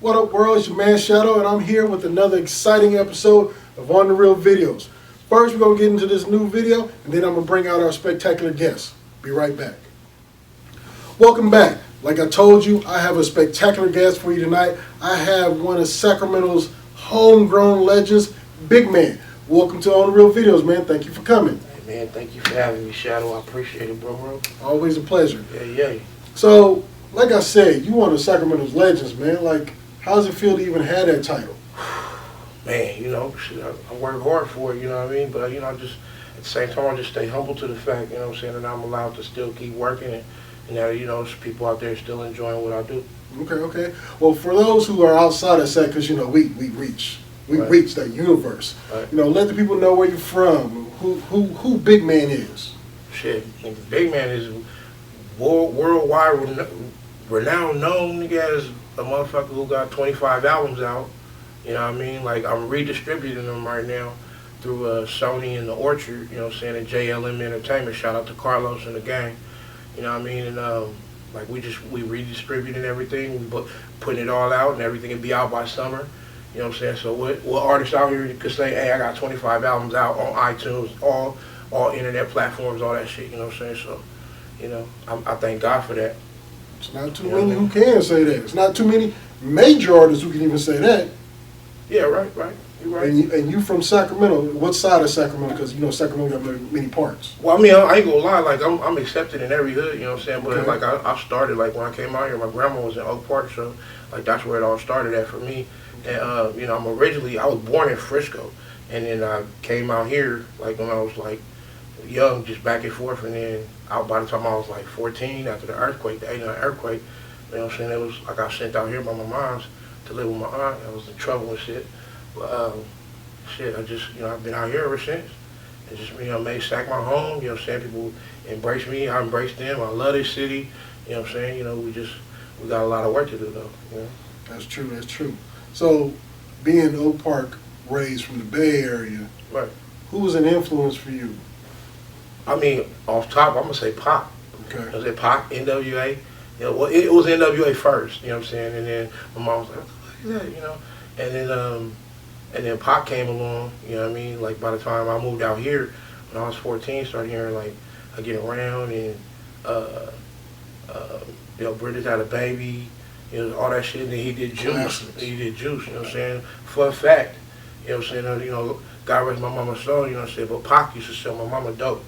What up, world? It's your man Shadow, and I'm here with another exciting episode of On The Real Videos. First, we're going to get into this new video, and then I'm going to bring out our spectacular guest. Be right back. Welcome back. Like I told you, I have a spectacular guest for you tonight. I have one of Sacramento's homegrown legends, BiggMann. Welcome to On The Real Videos, man. Thank you for coming. Hey, man, thank you for having me, Shadow. I appreciate it, bro. Always a pleasure. Yeah. So, like I said, you one of Sacramento's legends, man. Like, how does it feel to even have that title? Man, shit, I work hard for it, you know what I mean? But, just at the same time, I just stay humble to the fact, you know what I'm saying, that I'm allowed to still keep working and that, there's people out there still enjoying what I do. Okay. Well, for those who are outside of Sac, because, we reach that universe. Right. Let the people know where you're from, who BiggMann is. Shit, BiggMann is worldwide renowned, known nigga as a motherfucker who got 25 albums out. You know what I mean? Like, I'm redistributing them right now through Sony and the Orchard, you know what I'm saying, and JLM Entertainment. Shout out to Carlos and the gang. You know what I mean? And like we redistributing everything, we putting it all out, and everything will be out by summer. You know what I'm saying? So what artists out here could say, hey, I got 25 albums out on iTunes, all internet platforms, all that shit. You know what I'm saying? So, I thank God for that. It's not too many who can say that. It's not too many major artists who can even say that. Yeah, right. You're right. And you from Sacramento. What side of Sacramento? Because, Sacramento got many parts. Well, I mean, I ain't gonna lie. Like, I'm accepted in every hood, you know what I'm saying? But, okay. like, I started, like, when I came out here, my grandma was in Oak Park, so, like, that's where it all started at for me. And, I was born in Frisco. And then I came out here, like, when I was, like, young, just back and forth. And then by the time I was, like, 14, after the earthquake, the 89 earthquake, you know what I'm saying? I got sent out here by my mom's to live with my aunt. I was in trouble and shit. But, I just, I've been out here ever since. And just, made Sac my home, you know what I'm saying? People embrace me, I embrace them. I love this city, you know what I'm saying? We got a lot of work to do, though, That's true. So, being Oak Park, raised from the Bay Area, right. Who was an influence for you? I mean, off top, I'm going to say Pac. Okay. I say Pac, NWA. It was NWA first, you know what I'm saying? And then my mom was like, what the fuck is that, And then Pac came along, you know what I mean? Like, by the time I moved out here, when I was 14, started hearing, like, I Get Around and, Brenda's Had a Baby, all that shit. And then he did Juice. You know what I'm saying? Fun fact, you know what I'm saying? God rest my mama's soul, you know what I'm saying? But Pac used to sell my mama dope,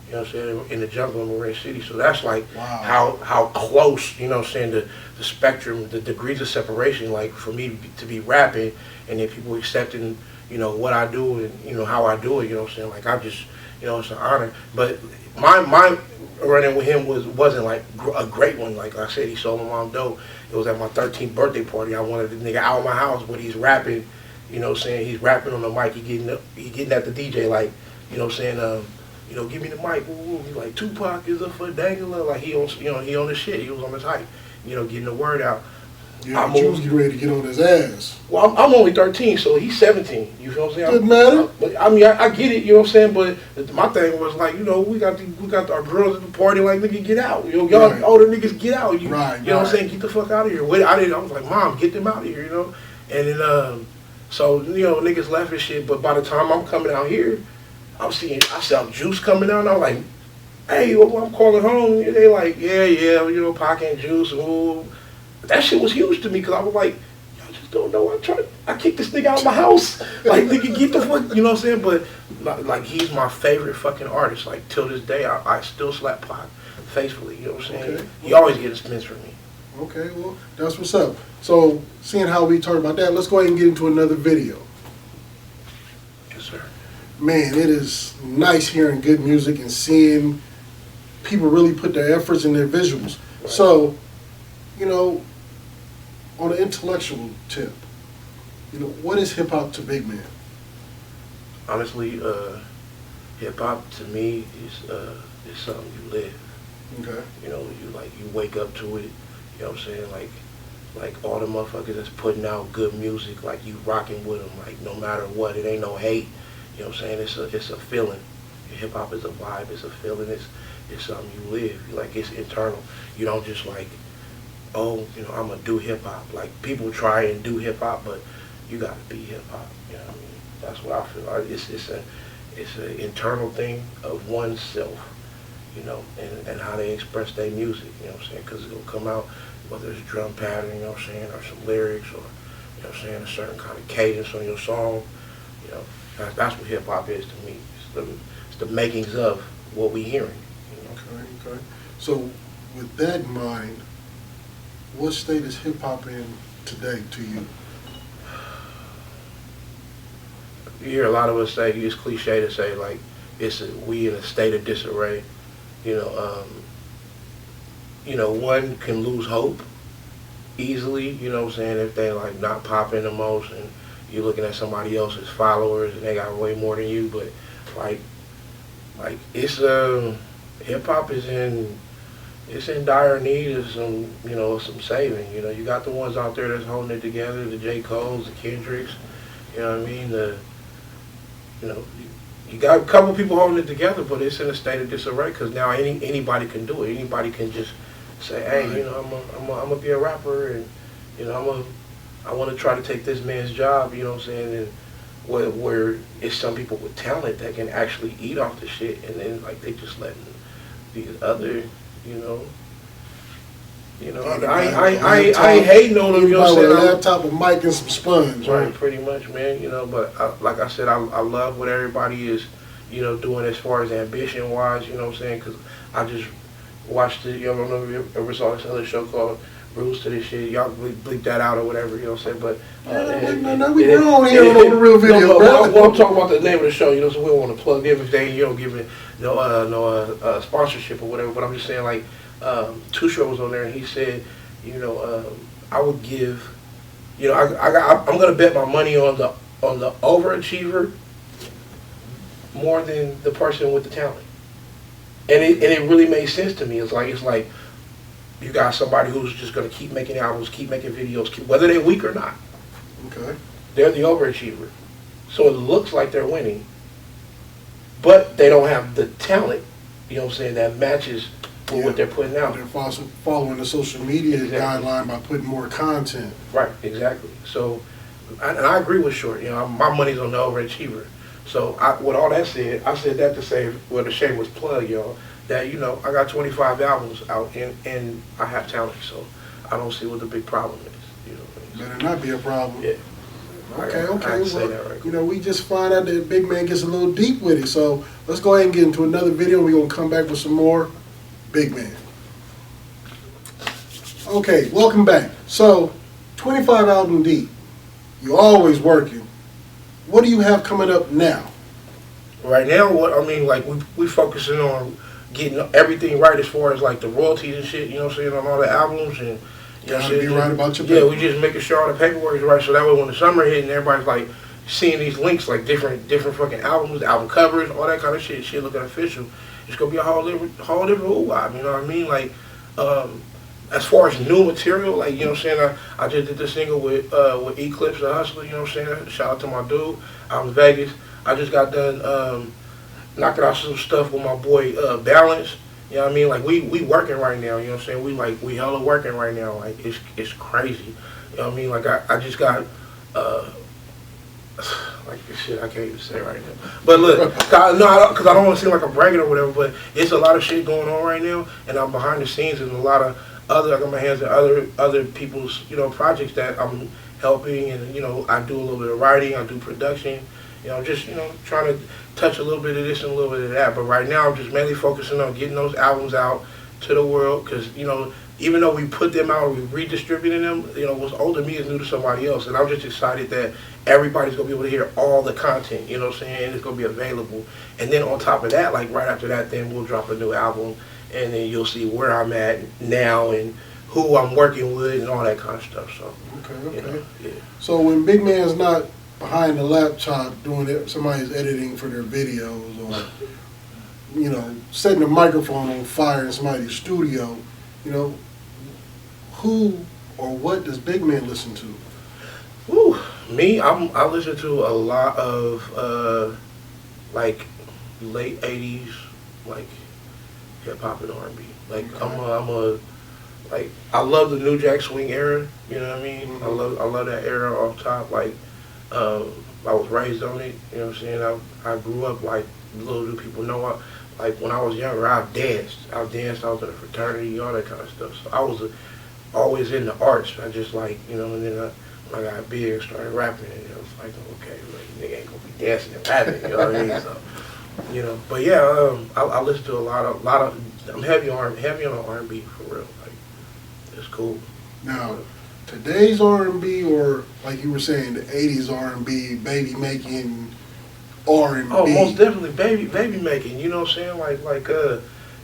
you know what I'm saying, in the jungle in Marin City. So that's like how close, you know what I'm saying, the spectrum, the degrees of separation, like for me to be rapping and then people accepting, what I do and, how I do it, you know what I'm saying. Like I just, it's an honor. But my running with him wasn't like a great one. Like I said, he sold my mom dope. It was at my 13th birthday party. I wanted the nigga out of my house, but he's rapping, you know what I'm saying, he's rapping on the mic, he getting at the DJ like, you know what I'm saying, give me the mic, he's like, Tupac is a fadangler, like he on the shit, he was on his hype, getting the word out. Yeah, you was getting ready to get on his ass. Well, I'm only 13, so he's 17, you feel what I'm saying? Doesn't matter. But I mean, I get it, you know what I'm saying, but my thing was like, we got our girls at the party, like, nigga, get out, y'all right. Older niggas, get out, you know what I'm saying, get the fuck out of here. I was like, Mom, get them out of here, and then, so, niggas left and shit, but by the time I'm coming out here, I saw Juice coming out, and I'm like, hey, I'm calling home. And they like, yeah, Pac and Juice. Ooh. That shit was huge to me, because I was like, y'all just don't know. I kicked this nigga out of my house. Like, nigga, get the fuck, you know what I'm saying? But, like, he's my favorite fucking artist. Like, till this day, I still slap Pac faithfully, you know what I'm saying? Okay. He always gets spins from me. Okay, well, that's what's up. So, seeing how we talked about that, let's go ahead and get into another video. Yes, sir. Man, it is nice hearing good music and seeing people really put their efforts in their visuals. Right. So, on the intellectual tip, what is hip-hop to BiggMann? Honestly, hip-hop to me is something you live. Okay. You wake up to it. You know what I'm saying? Like all the motherfuckers that's putting out good music, like you rocking with them, like no matter what, it ain't no hate. You know what I'm saying? It's a feeling. Hip hop is a vibe. It's a feeling. It's something you live. Like it's internal. You don't just like oh, you know, I'm gonna do hip hop. Like people try and do hip hop, but you gotta be hip hop. You know what I mean? That's what I feel. It's an internal thing of oneself, you know, and how they express their music. You know what I'm saying? Because it'll come out whether it's drum pattern, you know what I'm saying, or some lyrics, or you know what I'm saying, a certain kind of cadence on your song. You know, that's what hip hop is to me. It's the makings of what we hearing. You know? Okay. So with that in mind, what state is hip hop in today to you? You hear a lot of us say, it's cliche to say, like, we in a state of disarray. You know, one can lose hope easily, you know what I'm saying, if they like not popping the most and you're looking at somebody else's followers and they got way more than you, but like it's hip hop is in dire need of some, you know, some saving. You know, you got the ones out there that's holding it together, the J. Cole's, the Kendricks, you know what I mean, you know, you got a couple people holding it together, but it's in a state of disarray because now anybody can do it. Anybody can just say, hey, you know, I'm gonna be a rapper, and you know, I want to try to take this man's job. You know what I'm saying? And where it's some people with talent that can actually eat off the shit, and then like they just letting these other, you know, I ain't hating on them, you know what I'm saying? With a laptop, a mic, and some sponge. Right, pretty much, man, you know, but like I said, I love what everybody is, you know, doing as far as ambition-wise, you know what I'm saying? Because I just watched it, you know, I don't know if you ever saw this other show called Rules to This Shit. Y'all bleep that out or whatever, you know what I'm saying? But no, we wrong here on the real video, no, bro. Well, I'm talking about the name of the show, you know, so we don't want to plug them if they, you know, give it no sponsorship or whatever. But I'm just saying, like, Two Short was on there, and he said, you know, I would give, you know, I'm gonna bet my money on the overachiever more than the person with the talent, and it really made sense to me. It's like you got somebody who's just gonna keep making albums, keep making videos, whether they're weak or not. Okay. They're the overachiever, so it looks like they're winning, but they don't have the talent, you know what I'm saying, that matches with what they're putting out. They're following the social media guideline by putting more content. Right, exactly. So, and I agree with Short. You know, my money's on the overachiever. So, with all that said, I said that to say, well, the shameless plug, y'all, that, you know, I got 25 albums out and I have talent, so I don't see what the big problem is. You know, better not be a problem. Yeah. Okay. Well, you know, we just find out that Big Man gets a little deep with it. So let's go ahead and get into another video. We're gonna come back with some more Big Man. Okay, welcome back. So, 25 album deep. You're always working. What do you have coming up now? Right now, like we focusing on getting everything right as far as like the royalties and shit, you know what I'm saying, on all the albums, and you know what I'm saying? Be right about your paper. Yeah, we just making sure all the paperwork is right, so that way when the summer hit and everybody's like seeing these links, like different fucking albums, album covers, all that kind of shit looking official. It's gonna be a whole different vibe, you know what I mean? Like, as far as new material, like, you know what I'm saying, I just did the single with Eclipse the Hustler, you know what I'm saying? Shout out to my dude out in Vegas. I just got done knocking out some stuff with my boy Balance. You know what I mean? Like, we working right now, you know what I'm saying? We hella working right now. Like, it's crazy. You know what I mean? Like, I just got like this shit I can't even say right now. But look, because I don't want to seem like I'm bragging or whatever, but it's a lot of shit going on right now, and I'm behind the scenes and a lot of I got my hands in other people's, you know, projects that I'm helping, and, you know, I do a little bit of writing, I do production, you know, just, you know, trying to touch a little bit of this and a little bit of that. But right now I'm just mainly focusing on getting those albums out to the world, because, you know, even though we put them out, we redistributing them, you know, what's old to me is new to somebody else, and I'm just excited that everybody's gonna be able to hear all the content, you know what I'm saying, and it's gonna be available. And then on top of that, like right after that, then we'll drop a new album, and then you'll see where I'm at now and who I'm working with and all that kind of stuff. So okay. You know, yeah. So when Big Man's not behind the laptop doing it, somebody's editing for their videos, or, you know, setting a microphone on fire in somebody's studio, you know, who or what does Big Man listen to? Ooh, me, I listen to a lot of like late '80s, like hip hop and R&B. Like, okay. like I love the New Jack Swing era. You know what I mean? Mm-hmm. I love that era off top. Like I was raised on it. You know what I'm saying? I grew up like little do people know. Like when I was younger, I danced. I was in a fraternity, all that kind of stuff. So I was always in the arts. I just like, you know, and then when I got big, started rapping, and it was like, okay, like, nigga ain't gonna be dancing and rapping, you know what I mean? So, you know, but yeah, I listen to a lot of. I'm heavy on R&B for real. Like, it's cool. Now, today's R&B, or like you were saying, the '80s R&B, baby making R&B. Oh, most definitely, baby making. You know what I'm saying? Like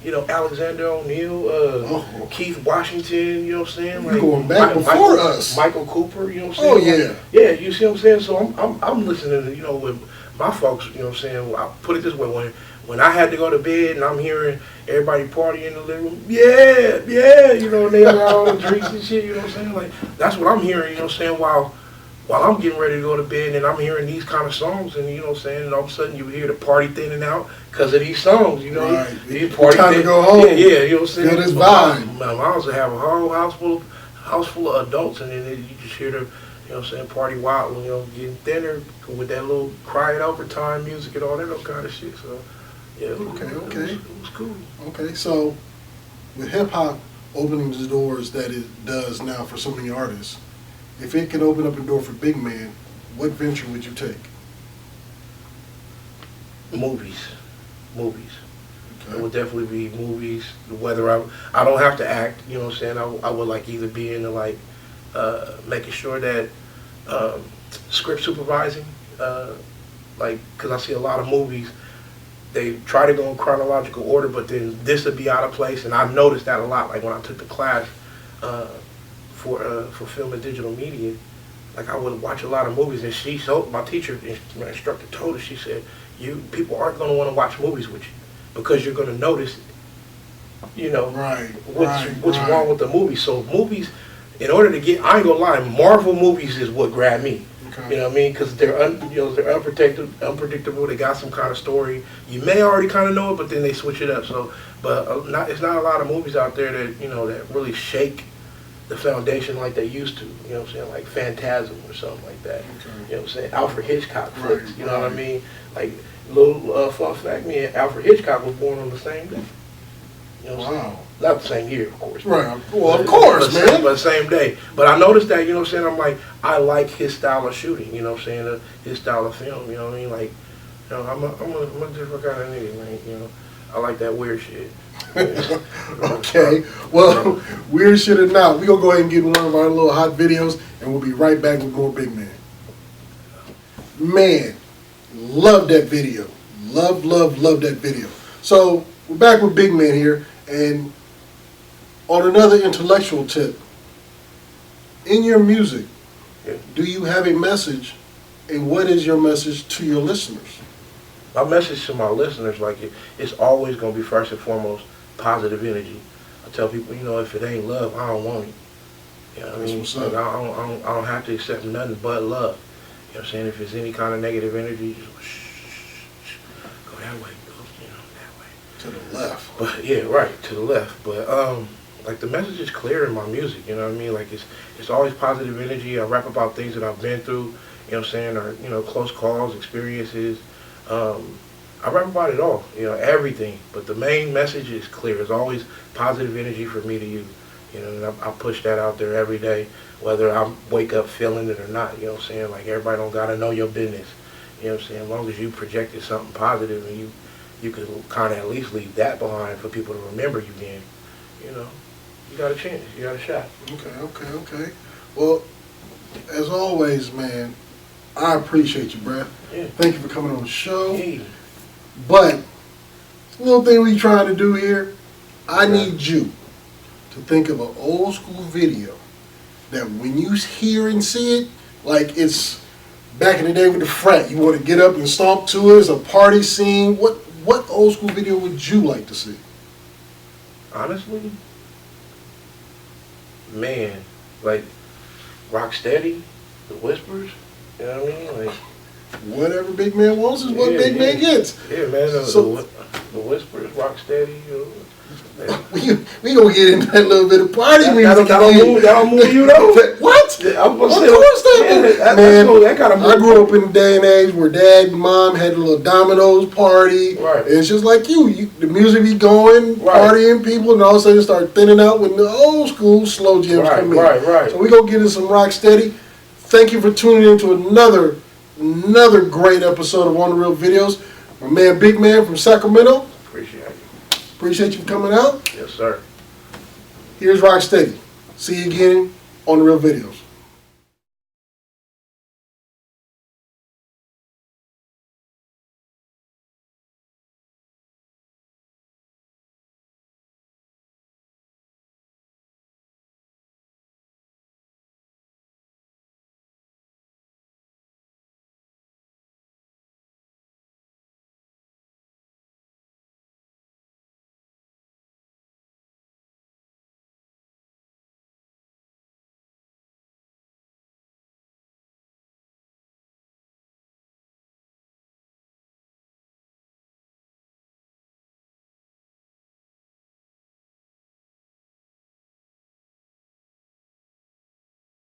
you know, Alexander O'Neal, Keith Washington. You know what I'm saying? Like, going back before us. Michael Cooper. You know what I'm saying? Oh yeah. Like, yeah, you see what I'm saying? So I'm listening to, you know, with my folks. You know what I'm saying? I put it this way: when I had to go to bed and I'm hearing everybody partying in the living room, yeah, you know, and they all on drinks and shit. You know what I'm saying? Like, that's what I'm hearing. You know what I'm saying? While I'm getting ready to go to bed and I'm hearing these kind of songs, and you know what I'm saying, and all of a sudden you hear the party thinning out because of these songs, you know. Right. You party time to go home. Yeah, you know what I'm saying. Feel this vibe. My mom's would have a whole house full of adults, and then you just hear the, you know what I'm saying, party wild, you know, getting thinner with that little crying overtime music and all that other kind of shit. So yeah, Okay. It was cool. Okay, so with hip hop opening the doors that it does now for so many artists, if it could open up a door for BiggMann, what venture would you take? Movies. Okay. It would definitely be movies. Whether I don't have to act, you know what I'm saying. I would like either be into like making sure that script supervising, like, because I see a lot of movies. They try to go in chronological order, but then this would be out of place, and I've noticed that a lot. Like when I took the class for film and digital media, like I would watch a lot of movies, and my teacher, my instructor told us, she said, people aren't going to want to watch movies with you because you're going to notice, you know, what's wrong with the movie. So movies, in order to get, I ain't gonna lie, Marvel movies is what grabbed me. Okay. You know what I mean? Because they're unpredictable. They got some kind of story. You may already kind of know it, but then they switch it up. So, but it's not a lot of movies out there that, you know, that really shake the foundation like they used to. You know what I'm saying? Like Phantasm or something like that. Okay. You know what I'm saying? Alfred Hitchcock flicks. You know what I mean? Like, little fun fact, me and Alfred Hitchcock was born on the same day. You know what I'm saying? Not the same year, of course. Right. Well, of course, man. But same day. But I noticed that, you know what I'm saying, I'm like, I like his style of shooting, you know what I'm saying, his style of film, you know what I mean? Like, you know, I'm a different kind of nigga, man, you know. I like that weird shit. Okay. Well, weird shit or not, we're going to go ahead and get one of our little hot videos, and we'll be right back with more BiggMann. Man, love that video. Love that video. So, we're back with BiggMann here, and on another intellectual tip, in your music, do you have a message, and what is your message to your listeners? My message to my listeners, like, it's always going to be first and foremost positive energy. I tell people, you know, if it ain't love, I don't want it. You know what I mean? Like, I don't have to accept nothing but love. You know what I'm saying? If it's any kind of negative energy, just go that way, to the left. But yeah, right, to the left. But like, the message is clear in my music, you know what I mean? Like, it's always positive energy. I rap about things that I've been through, you know what I'm saying, or, you know, close calls, experiences. I rap about it all, you know, everything. But the main message is clear. It's always positive energy for me to use. You know, and I push that out there every day, whether I wake up feeling it or not, you know what I'm saying? Like, everybody don't got to know your business, you know what I'm saying? As long as you projected something positive and you could kind of at least leave that behind for people to remember you again, you know, you got a chance, you got a shot. Okay. Well, as always, man, I appreciate you, bruh. Yeah. Thank you for coming on the show. Hey. But, little thing we trying to do here, I need you to think of an old school video that when you hear and see it, like it's back in the day with the frat, you want to get up and stomp to it, it's a party scene. What old school video would you like to see? Honestly, man, like Rocksteady, The Whispers, you know what I mean? Like, whatever BiggMann wants is what BiggMann gets. Yeah, man, So, the Whispers, Rocksteady, you know, We gonna get into that little bit of party music. That don't move you though. What? I'm Of gonna say, course that man. that kind of I grew up in a day and age where dad and mom had a little Domino's party. Right. And it's just like the music be going, partying people, and all of a sudden start thinning out when the old school slow jams come in. Right. So we gonna get in some rock steady. Thank you for tuning in to another great episode of On the Real Videos. My man BiggMann from Sacramento. Appreciate you coming out. Yes, sir. Here's Rocksteady. See you again on The Real Videos.